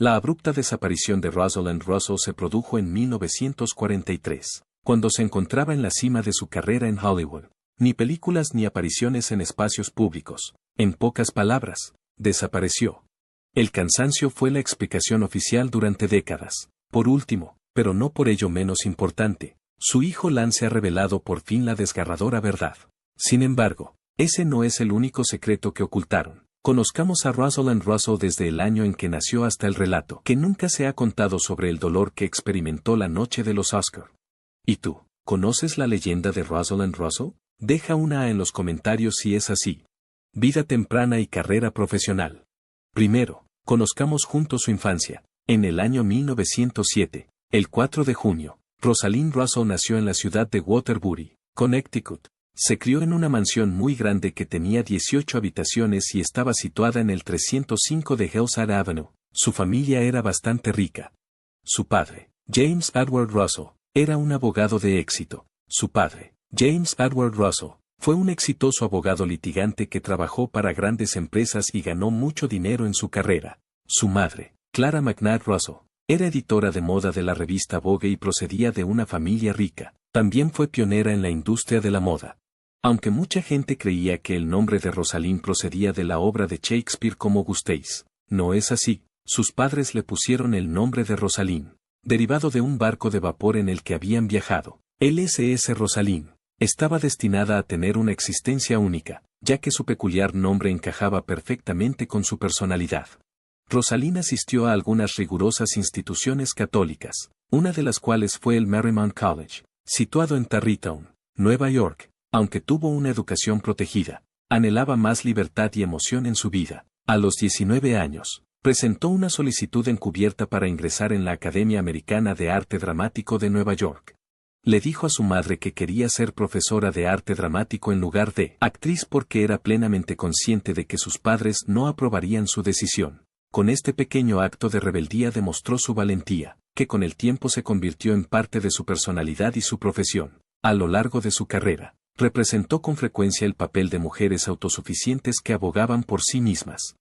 La abrupta desaparición de Rosalind Russell se produjo en 1943, cuando se encontraba en la cima de su carrera en Hollywood. Ni películas ni apariciones en espacios públicos. En pocas palabras, desapareció. El cansancio fue la explicación oficial durante décadas. Por último, pero no por ello menos importante, su hijo Lance ha revelado por fin la desgarradora verdad. Sin embargo, ese no es el único secreto que ocultaron. Conozcamos a Rosalind Russell desde el año en que nació hasta el relato que nunca se ha contado sobre el dolor que experimentó la noche de los Oscar. ¿Y tú, conoces la leyenda de Rosalind Russell? Deja una A en los comentarios si es así. Vida temprana y carrera profesional. Primero, conozcamos juntos su infancia. En el año 1907, el 4 de junio, Rosalind Russell nació en la ciudad de Waterbury, Connecticut. Se crió en una mansión muy grande que tenía 18 habitaciones y estaba situada en el 305 de Hillside Avenue. Su familia era bastante rica. Su padre, James Edward Russell, era un abogado de éxito. Su padre, James Edward Russell, fue un exitoso abogado litigante que trabajó para grandes empresas y ganó mucho dinero en su carrera. Su madre, Clara McNabb Russell, era editora de moda de la revista Vogue y procedía de una familia rica. También fue pionera en la industria de la moda. Aunque mucha gente creía que el nombre de Rosalind procedía de la obra de Shakespeare como gustéis, no es así. Sus padres le pusieron el nombre de Rosalind, derivado de un barco de vapor en el que habían viajado. El SS Rosalind estaba destinada a tener una existencia única, ya que su peculiar nombre encajaba perfectamente con su personalidad. Rosalind asistió a algunas rigurosas instituciones católicas, una de las cuales fue el Marymount College, situado en Tarrytown, Nueva York. Aunque tuvo una educación protegida, anhelaba más libertad y emoción en su vida. A los 19 años, presentó una solicitud encubierta para ingresar en la Academia Americana de Arte Dramático de Nueva York. Le dijo a su madre que quería ser profesora de arte dramático en lugar de actriz porque era plenamente consciente de que sus padres no aprobarían su decisión. Con este pequeño acto de rebeldía demostró su valentía, que con el tiempo se convirtió en parte de su personalidad y su profesión. A lo largo de su carrera, representó con frecuencia el papel de mujeres autosuficientes que abogaban por sí mismas.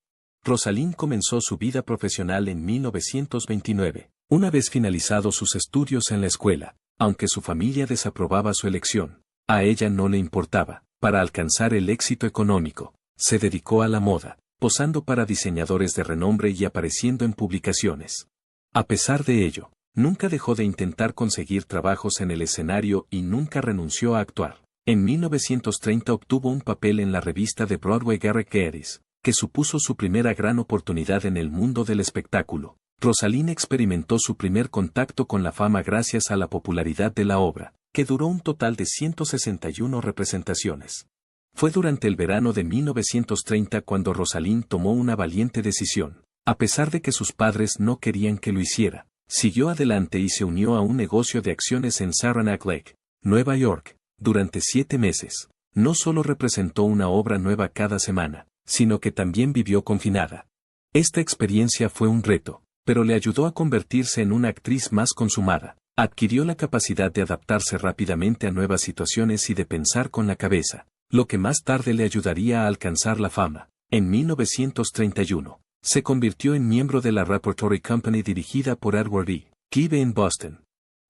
Rosalind comenzó su vida profesional en 1929, una vez finalizados sus estudios en la escuela, aunque su familia desaprobaba su elección. A ella no le importaba. Para alcanzar el éxito económico, se dedicó a la moda, posando para diseñadores de renombre y apareciendo en publicaciones. A pesar de ello, nunca dejó de intentar conseguir trabajos en el escenario y nunca renunció a actuar. En 1930 obtuvo un papel en la revista de Broadway Garrick Geddes, que supuso su primera gran oportunidad en el mundo del espectáculo. Rosalind experimentó su primer contacto con la fama gracias a la popularidad de la obra, que duró un total de 161 representaciones. Fue durante el verano de 1930 cuando Rosalind tomó una valiente decisión. A pesar de que sus padres no querían que lo hiciera, siguió adelante y se unió a un negocio de acciones en Saranac Lake, Nueva York. Durante 7 meses, no solo representó una obra nueva cada semana, sino que también vivió confinada. Esta experiencia fue un reto, pero le ayudó a convertirse en una actriz más consumada. Adquirió la capacidad de adaptarse rápidamente a nuevas situaciones y de pensar con la cabeza, lo que más tarde le ayudaría a alcanzar la fama. En 1931, se convirtió en miembro de la Repertory Company dirigida por Edward E. Gibbs en Boston.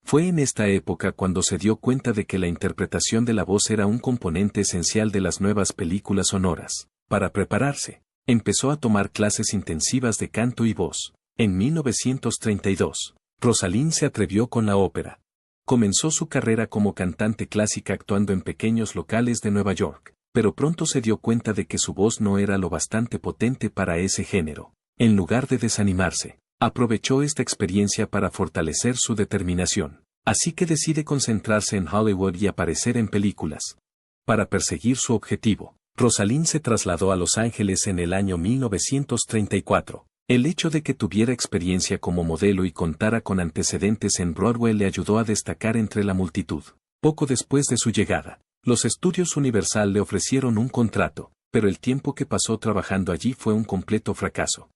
Fue en esta época cuando se dio cuenta de que la interpretación de la voz era un componente esencial de las nuevas películas sonoras. Para prepararse, empezó a tomar clases intensivas de canto y voz. En 1932, Rosalind se atrevió con la ópera. Comenzó su carrera como cantante clásica actuando en pequeños locales de Nueva York, pero pronto se dio cuenta de que su voz no era lo bastante potente para ese género. En lugar de desanimarse, aprovechó esta experiencia para fortalecer su determinación. Así que decide concentrarse en Hollywood y aparecer en películas. Para perseguir su objetivo, Rosalind se trasladó a Los Ángeles en el año 1934. El hecho de que tuviera experiencia como modelo y contara con antecedentes en Broadway le ayudó a destacar entre la multitud. Poco después de su llegada, los estudios Universal le ofrecieron un contrato, pero el tiempo que pasó trabajando allí fue un completo fracaso.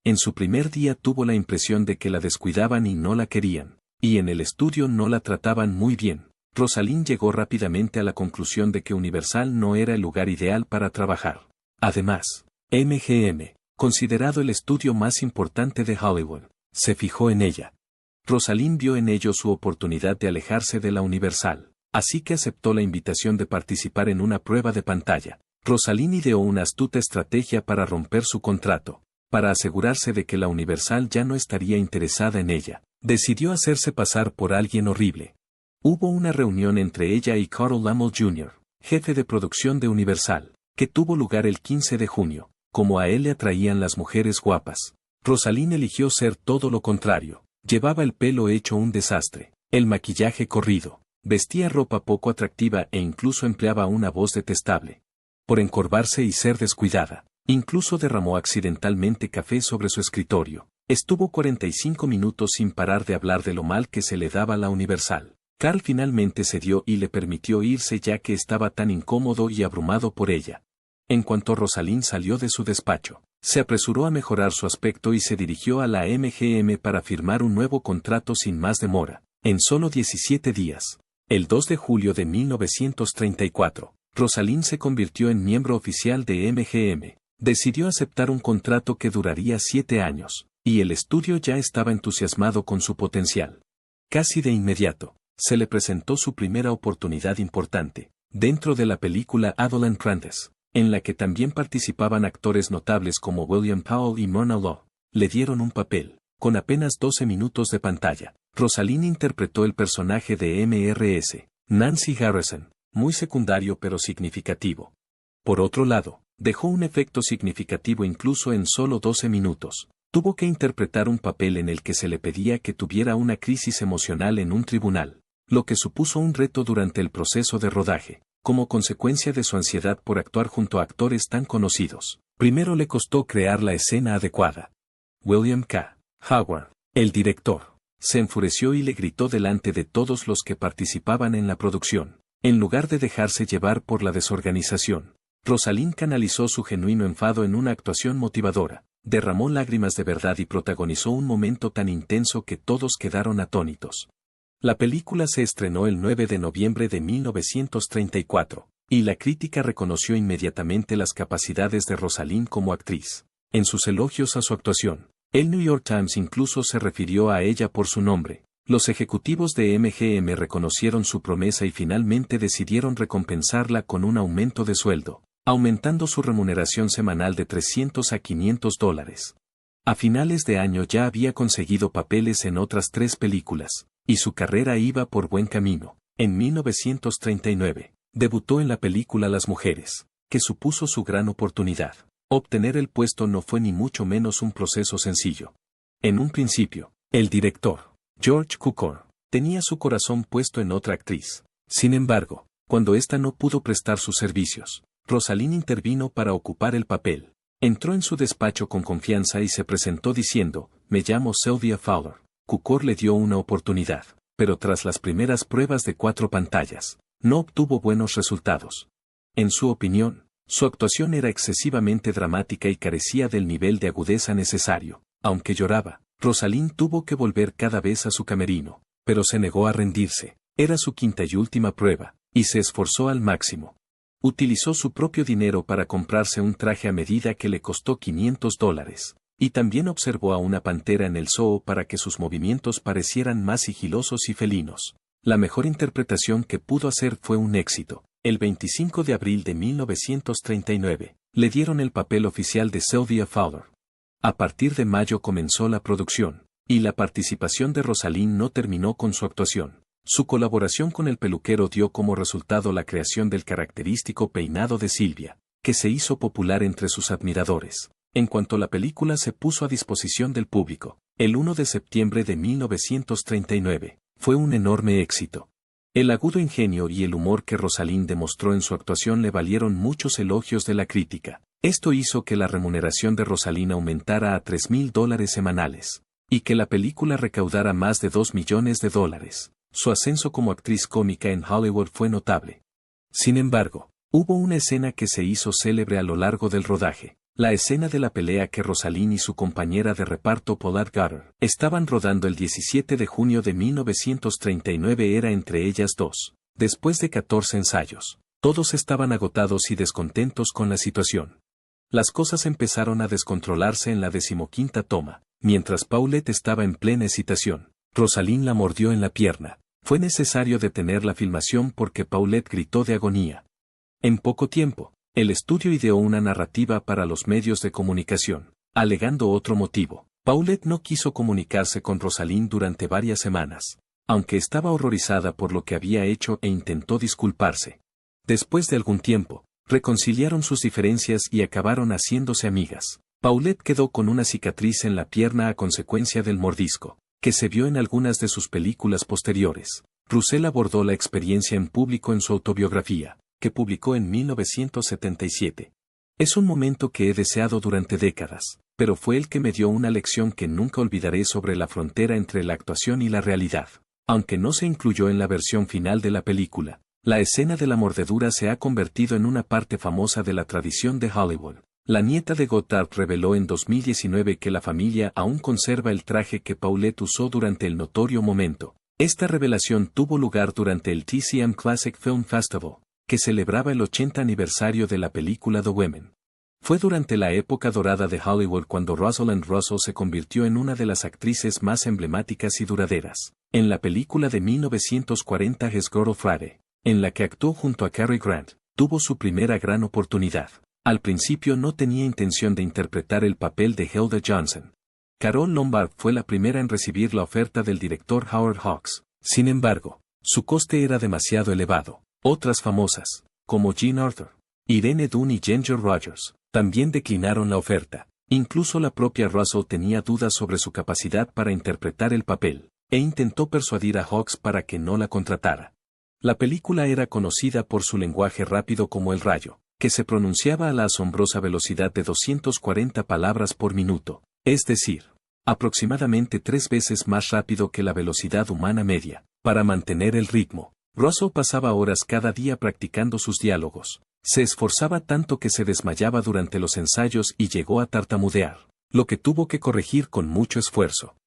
En su primer día tuvo la impresión de que la descuidaban y no la querían, y en el estudio no la trataban muy bien. Rosalind llegó rápidamente a la conclusión de que Universal no era el lugar ideal para trabajar. Además, MGM, considerado el estudio más importante de Hollywood, Se fijó en ella. Rosalind vio en ello su oportunidad de alejarse de la Universal, así que aceptó la invitación de participar en una prueba de pantalla. Rosalind ideó una astuta estrategia para romper su contrato. Para asegurarse de que la Universal ya no estaría interesada en ella, decidió hacerse pasar por alguien horrible. Hubo una reunión entre ella y Carl Lammle Jr., jefe de producción de Universal, que tuvo lugar el 15 de junio. Como a él le atraían las mujeres guapas, Rosalind eligió ser todo lo contrario. Llevaba el pelo hecho un desastre, el maquillaje corrido, vestía ropa poco atractiva e incluso empleaba una voz detestable. Por encorvarse y ser descuidada, incluso derramó accidentalmente café sobre su escritorio. Estuvo 45 minutos sin parar de hablar de lo mal que se le daba a la Universal. Carl finalmente cedió y le permitió irse ya que estaba tan incómodo y abrumado por ella. En cuanto Rosalind salió de su despacho, se apresuró a mejorar su aspecto y se dirigió a la MGM para firmar un nuevo contrato sin más demora, en solo 17 días. El 2 de julio de 1934, Rosalind se convirtió en miembro oficial de MGM. Decidió aceptar un contrato que duraría 7 años, y el estudio ya estaba entusiasmado con su potencial. Casi de inmediato, se le presentó su primera oportunidad importante, dentro de la película Adolescent Prentice, en la que también participaban actores notables como William Powell y Myrna Loy. Le dieron un papel, con apenas 12 minutos de pantalla. Rosalind interpretó el personaje de Mrs. Nancy Harrison, muy secundario pero significativo. Por otro lado, dejó un efecto significativo incluso en solo 12 minutos. Tuvo que interpretar un papel en el que se le pedía que tuviera una crisis emocional en un tribunal, lo que supuso un reto durante el proceso de rodaje, como consecuencia de su ansiedad por actuar junto a actores tan conocidos. Primero le costó crear la escena adecuada. William K. Howard, el director, se enfureció y le gritó delante de todos los que participaban en la producción. En lugar de dejarse llevar por la desorganización, Rosalind canalizó su genuino enfado en una actuación motivadora, derramó lágrimas de verdad y protagonizó un momento tan intenso que todos quedaron atónitos. La película se estrenó el 9 de noviembre de 1934, y la crítica reconoció inmediatamente las capacidades de Rosalind como actriz. En sus elogios a su actuación, el New York Times incluso se refirió a ella por su nombre. Los ejecutivos de MGM reconocieron su promesa y finalmente decidieron recompensarla con un aumento de sueldo, aumentando su remuneración semanal de $300 a $500. A finales de año ya había conseguido papeles en otras 3 películas, y su carrera iba por buen camino. En 1939, debutó en la película Las Mujeres, que supuso su gran oportunidad. Obtener el puesto no fue ni mucho menos un proceso sencillo. En un principio, el director, George Cukor, tenía su corazón puesto en otra actriz. Sin embargo, cuando ésta no pudo prestar sus servicios, Rosalind intervino para ocupar el papel. Entró en su despacho con confianza y se presentó diciendo, «Me llamo Sylvia Fowler». Cukor le dio una oportunidad, pero tras las primeras pruebas de 4 pantallas, no obtuvo buenos resultados. En su opinión, su actuación era excesivamente dramática y carecía del nivel de agudeza necesario. Aunque lloraba, Rosalind tuvo que volver cada vez a su camerino, pero se negó a rendirse. Era su 5ª y última prueba, y se esforzó al máximo. Utilizó su propio dinero para comprarse un traje a medida que le costó $500, y también observó a una pantera en el zoo para que sus movimientos parecieran más sigilosos y felinos. La mejor interpretación que pudo hacer fue un éxito. El 25 de abril de 1939, le dieron el papel oficial de Sylvia Fowler. A partir de mayo comenzó la producción, y la participación de Rosalind no terminó con su actuación. Su colaboración con el peluquero dio como resultado la creación del característico peinado de Sylvia, que se hizo popular entre sus admiradores. En cuanto la película se puso a disposición del público, el 1 de septiembre de 1939, fue un enorme éxito. El agudo ingenio y el humor que Rosalind demostró en su actuación le valieron muchos elogios de la crítica. Esto hizo que la remuneración de Rosalind aumentara a $3,000 semanales, y que la película recaudara más de $2 millones. Su ascenso como actriz cómica en Hollywood fue notable. Sin embargo, hubo una escena que se hizo célebre a lo largo del rodaje. La escena de la pelea que Rosalind y su compañera de reparto Paulette Goddard estaban rodando el 17 de junio de 1939 era entre ellas dos. Después de 14 ensayos, todos estaban agotados y descontentos con la situación. Las cosas empezaron a descontrolarse en la 15ª toma. Mientras Paulette estaba en plena excitación, Rosalind la mordió en la pierna. Fue necesario detener la filmación porque Paulette gritó de agonía. En poco tiempo, el estudio ideó una narrativa para los medios de comunicación, alegando otro motivo. Paulette no quiso comunicarse con Rosalind durante varias semanas, aunque estaba horrorizada por lo que había hecho e intentó disculparse. Después de algún tiempo, reconciliaron sus diferencias y acabaron haciéndose amigas. Paulette quedó con una cicatriz en la pierna a consecuencia del mordisco, que se vio en algunas de sus películas posteriores. Russell abordó la experiencia en público en su autobiografía, que publicó en 1977. Es un momento que he deseado durante décadas, pero fue el que me dio una lección que nunca olvidaré sobre la frontera entre la actuación y la realidad. Aunque no se incluyó en la versión final de la película, la escena de la mordedura se ha convertido en una parte famosa de la tradición de Hollywood. La nieta de Goddard reveló en 2019 que la familia aún conserva el traje que Paulette usó durante el notorio momento. Esta revelación tuvo lugar durante el TCM Classic Film Festival, que celebraba el 80 aniversario de la película The Women. Fue durante la época dorada de Hollywood cuando Rosalind Russell se convirtió en una de las actrices más emblemáticas y duraderas. En la película de 1940 His Girl Friday, en la que actuó junto a Cary Grant, tuvo su primera gran oportunidad. Al principio no tenía intención de interpretar el papel de Hilda Johnson. Carole Lombard fue la primera en recibir la oferta del director Howard Hawks. Sin embargo, su coste era demasiado elevado. Otras famosas, como Jean Arthur, Irene Dunne y Ginger Rogers, también declinaron la oferta. Incluso la propia Russell tenía dudas sobre su capacidad para interpretar el papel, e intentó persuadir a Hawks para que no la contratara. La película era conocida por su lenguaje rápido como el rayo, que se pronunciaba a la asombrosa velocidad de 240 palabras por minuto, es decir, aproximadamente 3 veces más rápido que la velocidad humana media. Para mantener el ritmo, Russell pasaba horas cada día practicando sus diálogos. Se esforzaba tanto que se desmayaba durante los ensayos y llegó a tartamudear, lo que tuvo que corregir con mucho esfuerzo.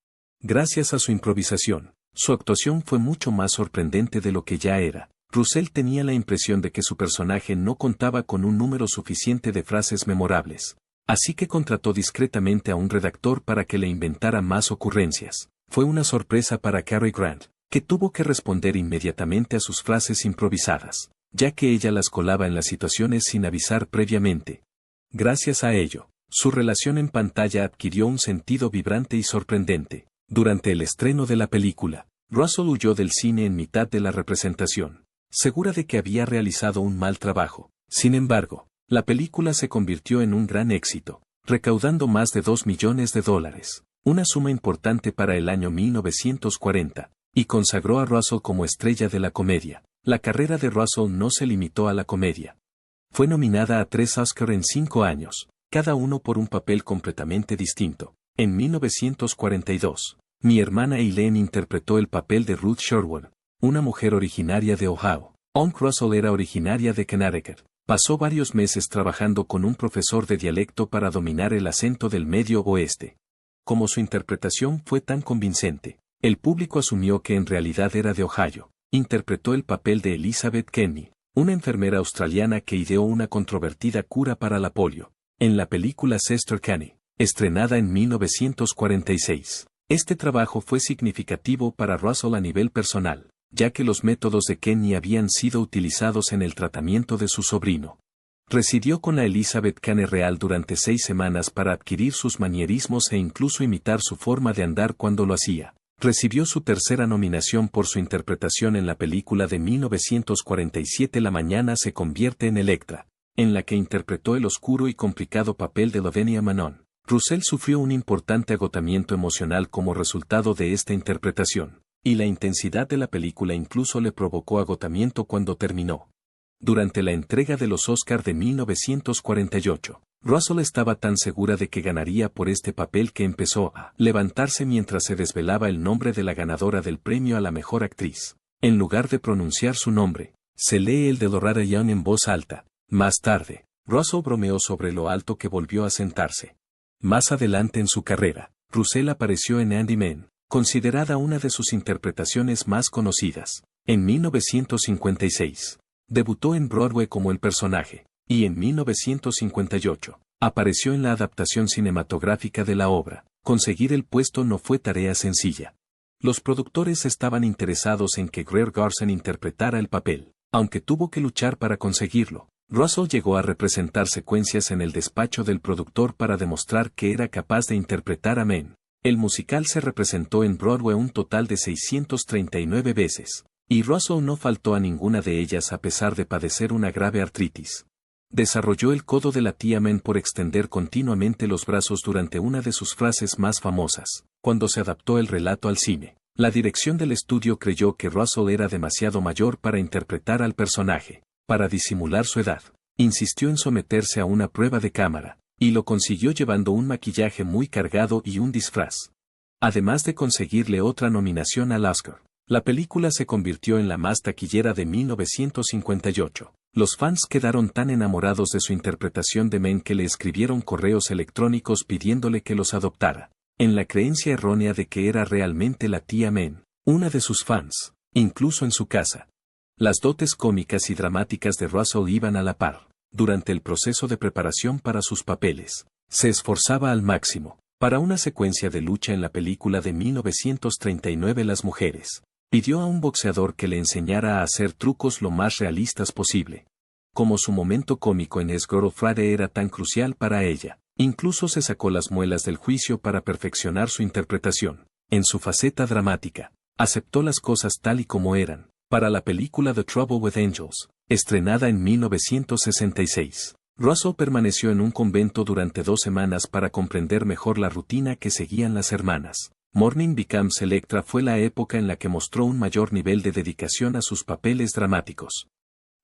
Gracias a su improvisación, su actuación fue mucho más sorprendente de lo que ya era. Russell tenía la impresión de que su personaje no contaba con un número suficiente de frases memorables, así que contrató discretamente a un redactor para que le inventara más ocurrencias. Fue una sorpresa para Cary Grant, que tuvo que responder inmediatamente a sus frases improvisadas, ya que ella las colaba en las situaciones sin avisar previamente. Gracias a ello, su relación en pantalla adquirió un sentido vibrante y sorprendente. Durante el estreno de la película, Russell huyó del cine en mitad de la representación, segura de que había realizado un mal trabajo. Sin embargo, la película se convirtió en un gran éxito, recaudando más de $2 millones, una suma importante para el año 1940, y consagró a Russell como estrella de la comedia. La carrera de Russell no se limitó a la comedia. Fue nominada a 3 Oscar en 5 años, cada uno por un papel completamente distinto. En 1942, mi hermana Eileen interpretó el papel de Ruth Sherwood, una mujer originaria de Ohio. Onk Russell era originaria de Connecticut. Pasó varios meses trabajando con un profesor de dialecto para dominar el acento del Medio Oeste. Como su interpretación fue tan convincente, el público asumió que en realidad era de Ohio. Interpretó el papel de Elizabeth Kenney, una enfermera australiana que ideó una controvertida cura para la polio, en la película Sister Kenney, estrenada en 1946. Este trabajo fue significativo para Russell a nivel personal, ya que los métodos de Kenney habían sido utilizados en el tratamiento de su sobrino. Residió con la Elizabeth Kenney real durante 6 semanas para adquirir sus manierismos e incluso imitar su forma de andar cuando lo hacía. Recibió su tercera nominación por su interpretación en la película de 1947 La mañana se convierte en Electra, en la que interpretó el oscuro y complicado papel de Lavinia Manon. Russell sufrió un importante agotamiento emocional como resultado de esta interpretación, y la intensidad de la película incluso le provocó agotamiento cuando terminó. Durante la entrega de los Oscar de 1948, Russell estaba tan segura de que ganaría por este papel que empezó a levantarse mientras se desvelaba el nombre de la ganadora del premio a la mejor actriz. En lugar de pronunciar su nombre, se lee el de Loretta Young en voz alta. Más tarde, Russell bromeó sobre lo alto que volvió a sentarse. Más adelante en su carrera, Russell apareció en Andy Man, considerada una de sus interpretaciones más conocidas. En 1956, debutó en Broadway como el personaje, y en 1958, apareció en la adaptación cinematográfica de la obra. Conseguir el puesto no fue tarea sencilla. Los productores estaban interesados en que Greer Garson interpretara el papel, aunque tuvo que luchar para conseguirlo. Russell llegó a representar secuencias en el despacho del productor para demostrar que era capaz de interpretar a Men. El musical se representó en Broadway un total de 639 veces, y Russell no faltó a ninguna de ellas a pesar de padecer una grave artritis. Desarrolló el codo de la tía Men por extender continuamente los brazos durante una de sus frases más famosas. Cuando se adaptó el relato al cine, la dirección del estudio creyó que Russell era demasiado mayor para interpretar al personaje. Para disimular su edad, insistió en someterse a una prueba de cámara, y lo consiguió llevando un maquillaje muy cargado y un disfraz. Además de conseguirle otra nominación al Oscar, la película se convirtió en la más taquillera de 1958. Los fans quedaron tan enamorados de su interpretación de Men que le escribieron correos electrónicos pidiéndole que los adoptara, en la creencia errónea de que era realmente la tía Men, una de sus fans, incluso en su casa. Las dotes cómicas y dramáticas de Russell iban a la par. Durante el proceso de preparación para sus papeles, se esforzaba al máximo. Para una secuencia de lucha en la película de 1939 Las mujeres, pidió a un boxeador que le enseñara a hacer trucos lo más realistas posible. Como su momento cómico en His Girl Friday era tan crucial para ella, incluso se sacó las muelas del juicio para perfeccionar su interpretación. En su faceta dramática, aceptó las cosas tal y como eran. Para la película The Trouble with Angels, estrenada en 1966, Russell permaneció en un convento durante 2 semanas para comprender mejor la rutina que seguían las hermanas. Morning Becomes Electra fue la época en la que mostró un mayor nivel de dedicación a sus papeles dramáticos.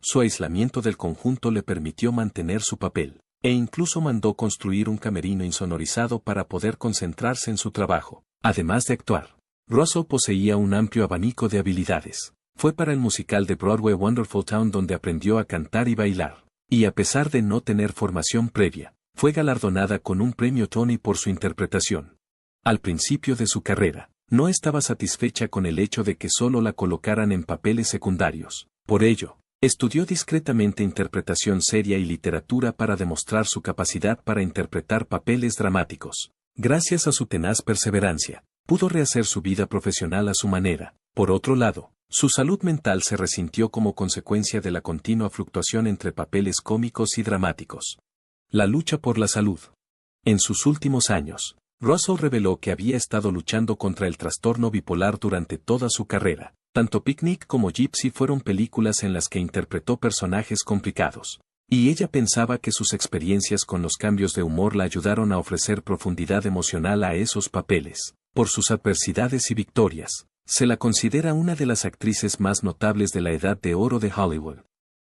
Su aislamiento del conjunto le permitió mantener su papel, e incluso mandó construir un camerino insonorizado para poder concentrarse en su trabajo. Además de actuar, Russell poseía un amplio abanico de habilidades. Fue para el musical de Broadway Wonderful Town donde aprendió a cantar y bailar, y a pesar de no tener formación previa, fue galardonada con un premio Tony por su interpretación. Al principio de su carrera, no estaba satisfecha con el hecho de que solo la colocaran en papeles secundarios. Por ello, estudió discretamente interpretación seria y literatura para demostrar su capacidad para interpretar papeles dramáticos. Gracias a su tenaz perseverancia, pudo rehacer su vida profesional a su manera. Por otro lado, su salud mental se resintió como consecuencia de la continua fluctuación entre papeles cómicos y dramáticos. La lucha por la salud. En sus últimos años, Russell reveló que había estado luchando contra el trastorno bipolar durante toda su carrera. Tanto Picnic como Gypsy fueron películas en las que interpretó personajes complicados, y ella pensaba que sus experiencias con los cambios de humor la ayudaron a ofrecer profundidad emocional a esos papeles. Por sus adversidades y victorias, se la considera una de las actrices más notables de la edad de oro de Hollywood.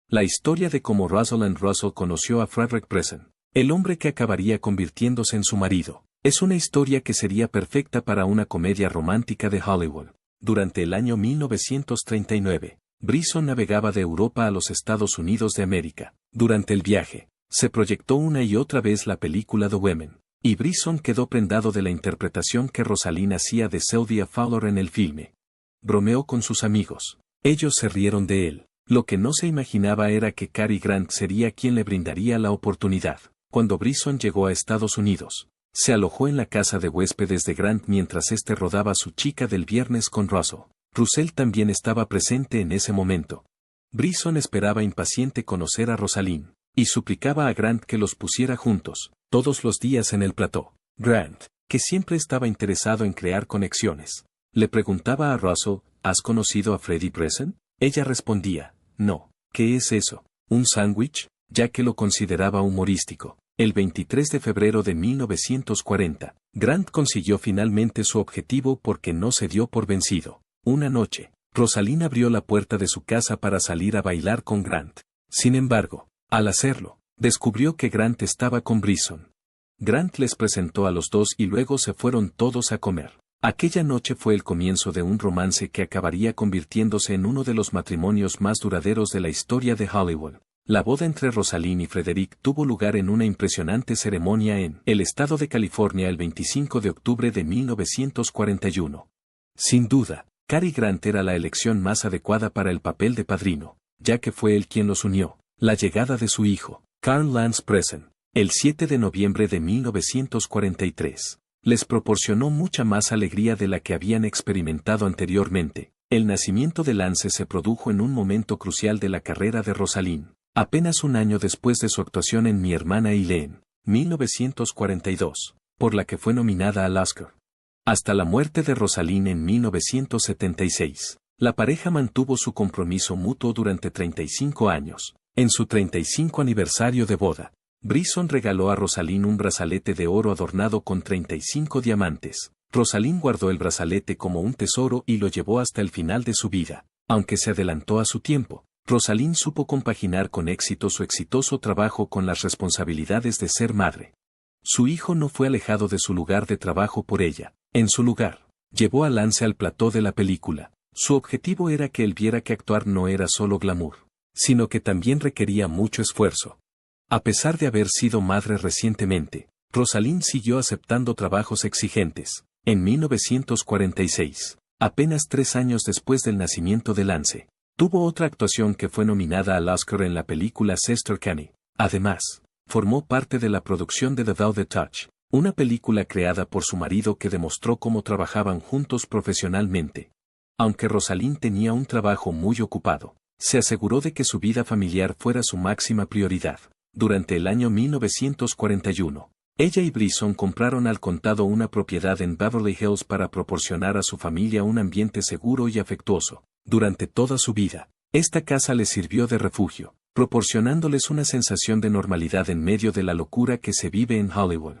La historia de cómo Rosalind Russell conoció a Frederick Preston, el hombre que acabaría convirtiéndose en su marido, es una historia que sería perfecta para una comedia romántica de Hollywood. Durante el año 1939, Brisson navegaba de Europa a los Estados Unidos de América. Durante el viaje, se proyectó una y otra vez la película The Women, y Brisson quedó prendado de la interpretación que Rosalind hacía de Sylvia Fowler en el filme. Bromeó con sus amigos. Ellos se rieron de él. Lo que no se imaginaba era que Cary Grant sería quien le brindaría la oportunidad. Cuando Brisson llegó a Estados Unidos, se alojó en la casa de huéspedes de Grant mientras éste rodaba Su chica del viernes con Russell. Russell también estaba presente en ese momento. Brisson esperaba impaciente conocer a Rosalind, y suplicaba a Grant que los pusiera juntos, todos los días en el plató. Grant, que siempre estaba interesado en crear conexiones, le preguntaba a Russell, ¿has conocido a Freddie Preston? Ella respondía, no, ¿qué es eso? ¿Un sándwich? Ya que lo consideraba humorístico. El 23 de febrero de 1940, Grant consiguió finalmente su objetivo porque no se dio por vencido. Una noche, Rosalind abrió la puerta de su casa para salir a bailar con Grant. Sin embargo, al hacerlo, descubrió que Grant estaba con Brisson. Grant les presentó a los dos y luego se fueron todos a comer. Aquella noche fue el comienzo de un romance que acabaría convirtiéndose en uno de los matrimonios más duraderos de la historia de Hollywood. La boda entre Rosalind y Frederick tuvo lugar en una impresionante ceremonia en el estado de California el 25 de octubre de 1941. Sin duda, Cary Grant era la elección más adecuada para el papel de padrino, ya que fue él quien los unió. La llegada de su hijo, Carl Lance Preston, el 7 de noviembre de 1943, les proporcionó mucha más alegría de la que habían experimentado anteriormente. El nacimiento de Lance se produjo en un momento crucial de la carrera de Rosalind, apenas un año después de su actuación en Mi hermana Eileen, 1942, por la que fue nominada al Oscar. Hasta la muerte de Rosalind en 1976, la pareja mantuvo su compromiso mutuo durante 35 años. En su 35 aniversario de boda, Bryson regaló a Rosalind un brazalete de oro adornado con 35 diamantes. Rosalind guardó el brazalete como un tesoro y lo llevó hasta el final de su vida. Aunque se adelantó a su tiempo, Rosalind supo compaginar con éxito su exitoso trabajo con las responsabilidades de ser madre. Su hijo no fue alejado de su lugar de trabajo por ella. En su lugar, llevó a Lance al plató de la película. Su objetivo era que él viera que actuar no era solo glamour, sino que también requería mucho esfuerzo. A pesar de haber sido madre recientemente, Rosalind siguió aceptando trabajos exigentes. En 1946, apenas 3 años después del nacimiento de Lance, tuvo otra actuación que fue nominada al Oscar en la película Sister Canny. Además, formó parte de la producción de The Velvet Touch, una película creada por su marido que demostró cómo trabajaban juntos profesionalmente. Aunque Rosalind tenía un trabajo muy ocupado, se aseguró de que su vida familiar fuera su máxima prioridad. Durante el año 1941, ella y Bryson compraron al contado una propiedad en Beverly Hills para proporcionar a su familia un ambiente seguro y afectuoso. Durante toda su vida, esta casa les sirvió de refugio, proporcionándoles una sensación de normalidad en medio de la locura que se vive en Hollywood.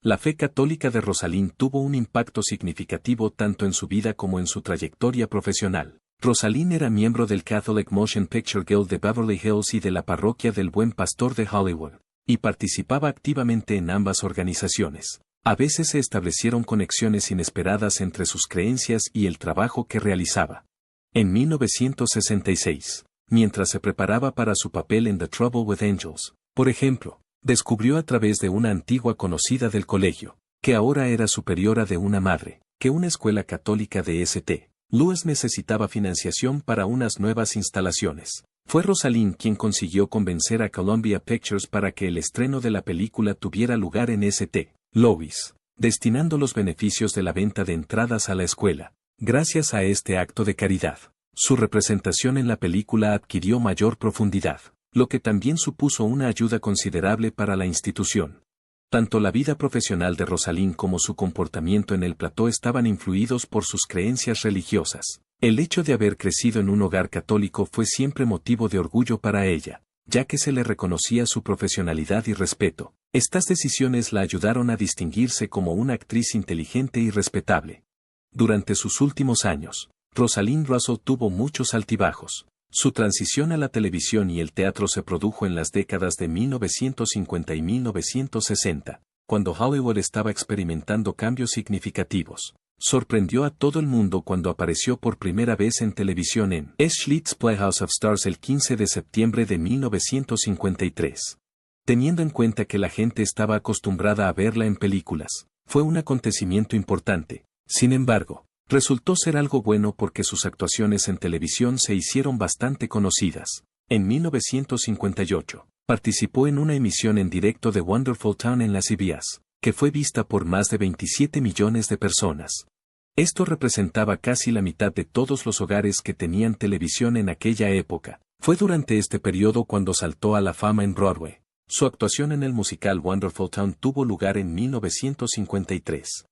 La fe católica de Rosalind tuvo un impacto significativo tanto en su vida como en su trayectoria profesional. Rosalind era miembro del Catholic Motion Picture Guild de Beverly Hills y de la Parroquia del Buen Pastor de Hollywood, y participaba activamente en ambas organizaciones. A veces se establecieron conexiones inesperadas entre sus creencias y el trabajo que realizaba. En 1966, mientras se preparaba para su papel en The Trouble with Angels, por ejemplo, descubrió a través de una antigua conocida del colegio, que ahora era superiora de una madre, que una escuela católica de St. Louis necesitaba financiación para unas nuevas instalaciones. Fue Rosalind quien consiguió convencer a Columbia Pictures para que el estreno de la película tuviera lugar en St. Louis, destinando los beneficios de la venta de entradas a la escuela. Gracias a este acto de caridad, su representación en la película adquirió mayor profundidad, lo que también supuso una ayuda considerable para la institución. Tanto la vida profesional de Rosalind como su comportamiento en el plató estaban influidos por sus creencias religiosas. El hecho de haber crecido en un hogar católico fue siempre motivo de orgullo para ella, ya que se le reconocía su profesionalidad y respeto. Estas decisiones la ayudaron a distinguirse como una actriz inteligente y respetable. Durante sus últimos años, Rosalind Russell tuvo muchos altibajos. Su transición a la televisión y el teatro se produjo en las décadas de 1950 y 1960, cuando Hollywood estaba experimentando cambios significativos. Sorprendió a todo el mundo cuando apareció por primera vez en televisión en Schlitz Playhouse of Stars el 15 de septiembre de 1953. Teniendo en cuenta que la gente estaba acostumbrada a verla en películas, fue un acontecimiento importante. Sin embargo, resultó ser algo bueno porque sus actuaciones en televisión se hicieron bastante conocidas. En 1958, participó en una emisión en directo de Wonderful Town en la CBS, que fue vista por más de 27 millones de personas. Esto representaba casi la mitad de todos los hogares que tenían televisión en aquella época. Fue durante este periodo cuando saltó a la fama en Broadway. Su actuación en el musical Wonderful Town tuvo lugar en 1953.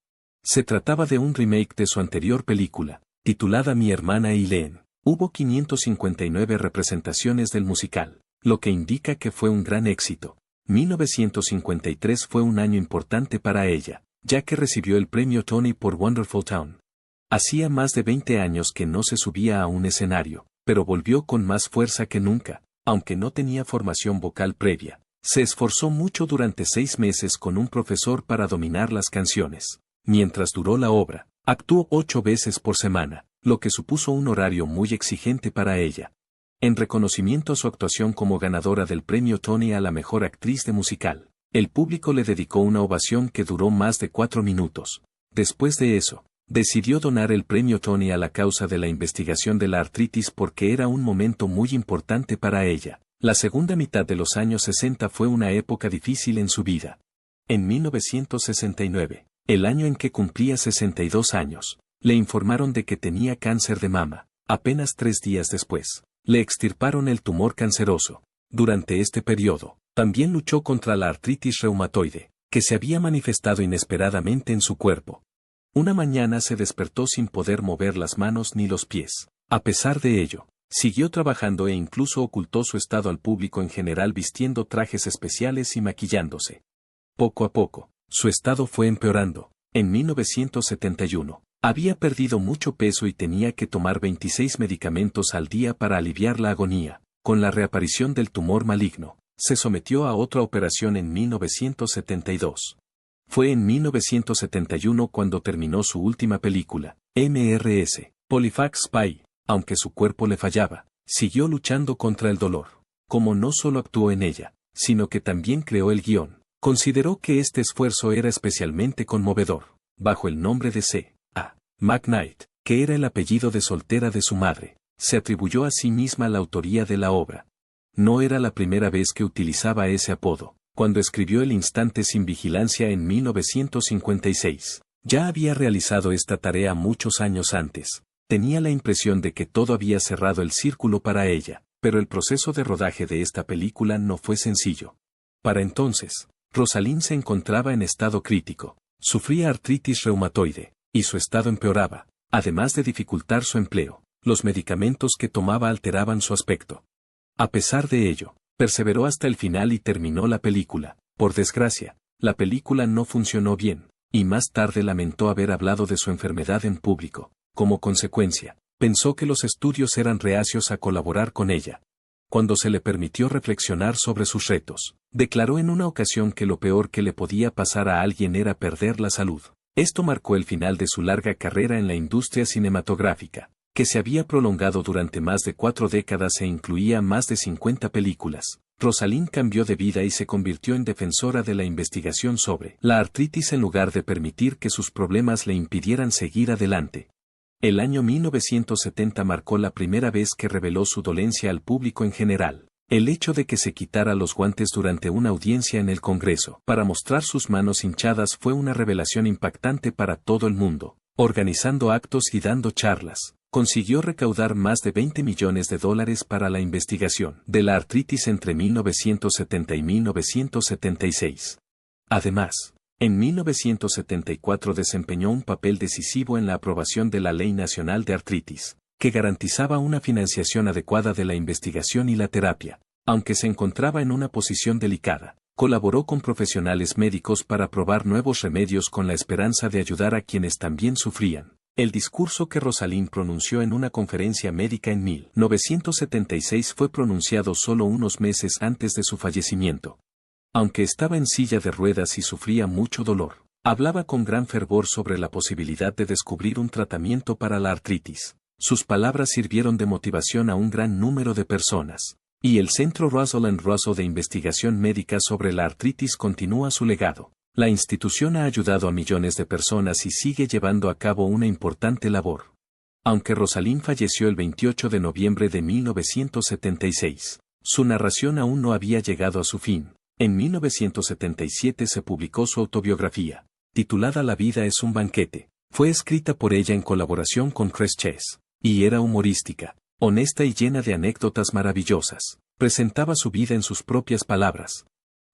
Se trataba de un remake de su anterior película, titulada Mi hermana Eileen. Hubo 559 representaciones del musical, lo que indica que fue un gran éxito. 1953 fue un año importante para ella, ya que recibió el premio Tony por Wonderful Town. Hacía más de 20 años que no se subía a un escenario, pero volvió con más fuerza que nunca, aunque no tenía formación vocal previa. Se esforzó mucho durante 6 meses con un profesor para dominar las canciones. Mientras duró la obra, actuó 8 veces por semana, lo que supuso un horario muy exigente para ella. En reconocimiento a su actuación como ganadora del premio Tony a la mejor actriz de musical, el público le dedicó una ovación que duró más de 4 minutos. Después de eso, decidió donar el premio Tony a la causa de la investigación de la artritis porque era un momento muy importante para ella. La segunda mitad de los años 60 fue una época difícil en su vida. En 1969, el año en que cumplía 62 años, le informaron de que tenía cáncer de mama. Apenas 3 días después, le extirparon el tumor canceroso. Durante este periodo, también luchó contra la artritis reumatoide, que se había manifestado inesperadamente en su cuerpo. Una mañana se despertó sin poder mover las manos ni los pies. A pesar de ello, siguió trabajando e incluso ocultó su estado al público en general vistiendo trajes especiales y maquillándose. Poco a poco, su estado fue empeorando. En 1971, había perdido mucho peso y tenía que tomar 26 medicamentos al día para aliviar la agonía. Con la reaparición del tumor maligno, se sometió a otra operación en 1972. Fue en 1971 cuando terminó su última película, Mrs. Polyphax Spy. Aunque su cuerpo le fallaba, siguió luchando contra el dolor. Como no solo actuó en ella, sino que también creó el guión, consideró que este esfuerzo era especialmente conmovedor. Bajo el nombre de C.A. McKnight, que era el apellido de soltera de su madre, se atribuyó a sí misma la autoría de la obra. No era la primera vez que utilizaba ese apodo. Cuando escribió El instante sin vigilancia en 1956, ya había realizado esta tarea muchos años antes. Tenía la impresión de que todo había cerrado el círculo para ella, pero el proceso de rodaje de esta película no fue sencillo. Para entonces, Rosalind se encontraba en estado crítico, sufría artritis reumatoide, y su estado empeoraba, además de dificultar su empleo. Los medicamentos que tomaba alteraban su aspecto. A pesar de ello, perseveró hasta el final y terminó la película. Por desgracia, la película no funcionó bien, y más tarde lamentó haber hablado de su enfermedad en público. Como consecuencia, pensó que los estudios eran reacios a colaborar con ella. Cuando se le permitió reflexionar sobre sus retos, declaró en una ocasión que lo peor que le podía pasar a alguien era perder la salud. Esto marcó el final de su larga carrera en la industria cinematográfica, que se había prolongado durante más de 4 décadas e incluía más de 50 películas. Rosalind cambió de vida y se convirtió en defensora de la investigación sobre la artritis en lugar de permitir que sus problemas le impidieran seguir adelante. El año 1970 marcó la primera vez que reveló su dolencia al público en general. El hecho de que se quitara los guantes durante una audiencia en el Congreso para mostrar sus manos hinchadas fue una revelación impactante para todo el mundo. Organizando actos y dando charlas, consiguió recaudar más de $20 millones para la investigación de la artritis entre 1970 y 1976. Además, en 1974 desempeñó un papel decisivo en la aprobación de la Ley Nacional de Artritis, que garantizaba una financiación adecuada de la investigación y la terapia. Aunque se encontraba en una posición delicada, colaboró con profesionales médicos para probar nuevos remedios con la esperanza de ayudar a quienes también sufrían. El discurso que Rosalind pronunció en una conferencia médica en 1976 fue pronunciado solo unos meses antes de su fallecimiento. Aunque estaba en silla de ruedas y sufría mucho dolor, hablaba con gran fervor sobre la posibilidad de descubrir un tratamiento para la artritis. Sus palabras sirvieron de motivación a un gran número de personas, y el Centro Russell and Russell de Investigación Médica sobre la Artritis continúa su legado. La institución ha ayudado a millones de personas y sigue llevando a cabo una importante labor. Aunque Rosalind falleció el 28 de noviembre de 1976, su narración aún no había llegado a su fin. En 1977 se publicó su autobiografía, titulada La vida es un banquete. Fue escrita por ella en colaboración con Chris Chase, y era humorística, honesta y llena de anécdotas maravillosas. Presentaba su vida en sus propias palabras.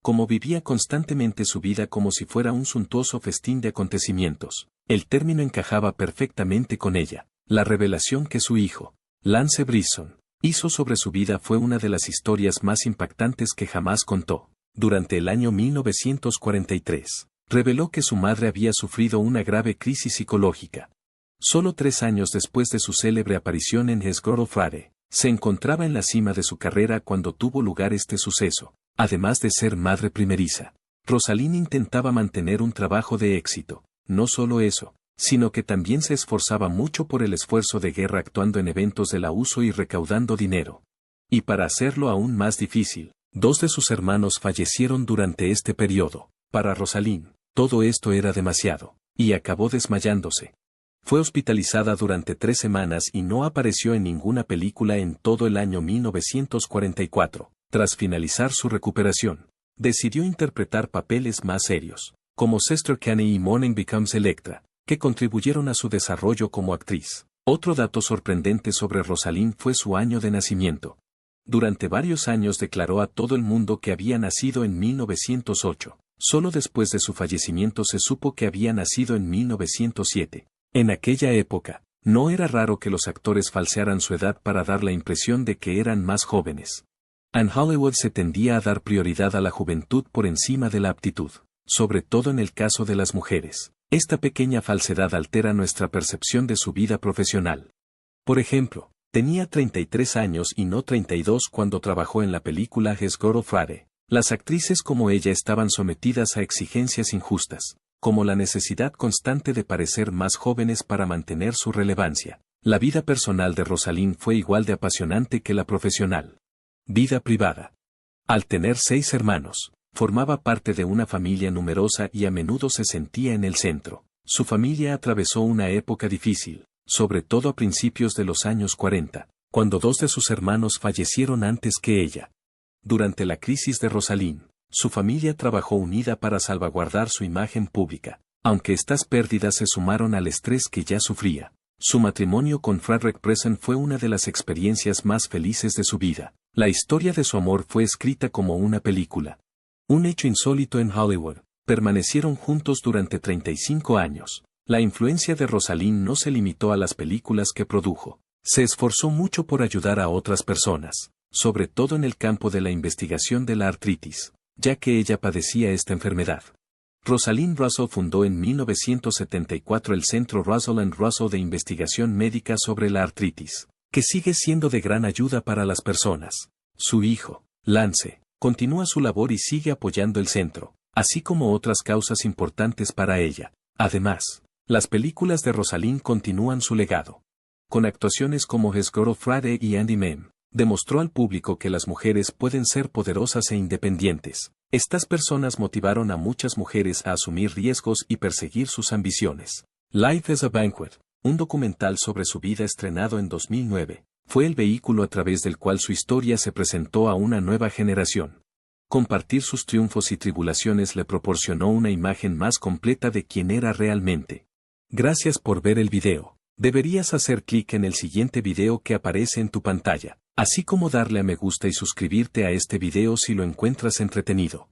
Como vivía constantemente su vida como si fuera un suntuoso festín de acontecimientos, el término encajaba perfectamente con ella. La revelación que su hijo, Lance Brisson, hizo sobre su vida fue una de las historias más impactantes que jamás contó. Durante el año 1943, reveló que su madre había sufrido una grave crisis psicológica. Solo 3 años después de su célebre aparición en His Girl Friday, se encontraba en la cima de su carrera cuando tuvo lugar este suceso. Además de ser madre primeriza, Rosalind intentaba mantener un trabajo de éxito. No solo eso, sino que también se esforzaba mucho por el esfuerzo de guerra actuando en eventos de la USO y recaudando dinero. Y para hacerlo aún más difícil, 2 de sus hermanos fallecieron durante este periodo. Para Rosalind, todo esto era demasiado, y acabó desmayándose. Fue hospitalizada durante 3 semanas y no apareció en ninguna película en todo el año 1944. Tras finalizar su recuperación, decidió interpretar papeles más serios. como Sister Candy y Morning Becomes Electra, que contribuyeron a su desarrollo como actriz. Otro dato sorprendente sobre Rosalind fue su año de nacimiento. Durante varios años declaró a todo el mundo que había nacido en 1908. Solo después de su fallecimiento se supo que había nacido en 1907. En aquella época, no era raro que los actores falsearan su edad para dar la impresión de que eran más jóvenes. En Hollywood se tendía a dar prioridad a la juventud por encima de la aptitud, sobre todo en el caso de las mujeres. Esta pequeña falsedad altera nuestra percepción de su vida profesional. Por ejemplo, tenía 33 años y no 32 cuando trabajó en la película His Girl Friday. Las actrices como ella estaban sometidas a exigencias injustas, como la necesidad constante de parecer más jóvenes para mantener su relevancia. La vida personal de Rosalind fue igual de apasionante que la profesional. Vida privada. Al tener 6 hermanos, formaba parte de una familia numerosa y a menudo se sentía en el centro. Su familia atravesó una época difícil, sobre todo a principios de los años 40, cuando 2 de sus hermanos fallecieron antes que ella. Durante la crisis de Rosalind, su familia trabajó unida para salvaguardar su imagen pública, aunque estas pérdidas se sumaron al estrés que ya sufría. Su matrimonio con Frederick Preston fue una de las experiencias más felices de su vida. La historia de su amor fue escrita como una película. Un hecho insólito en Hollywood. Permanecieron juntos durante 35 años. La influencia de Rosalind no se limitó a las películas que produjo. Se esforzó mucho por ayudar a otras personas, sobre todo en el campo de la investigación de la artritis, ya que ella padecía esta enfermedad. Rosalind Russell fundó en 1974 el Centro Russell & Russell de Investigación Médica sobre la Artritis, que sigue siendo de gran ayuda para las personas. Su hijo, Lance, continúa su labor y sigue apoyando el centro, así como otras causas importantes para ella. Además, las películas de Rosalind continúan su legado. Con actuaciones como His Girl Friday y Andy Mem, demostró al público que las mujeres pueden ser poderosas e independientes. Estas personas motivaron a muchas mujeres a asumir riesgos y perseguir sus ambiciones. Life is a Banquet, un documental sobre su vida estrenado en 2009, fue el vehículo a través del cual su historia se presentó a una nueva generación. Compartir sus triunfos y tribulaciones le proporcionó una imagen más completa de quién era realmente. Gracias por ver el video. Deberías hacer clic en el siguiente video que aparece en tu pantalla, así como darle a me gusta y suscribirte a este video si lo encuentras entretenido.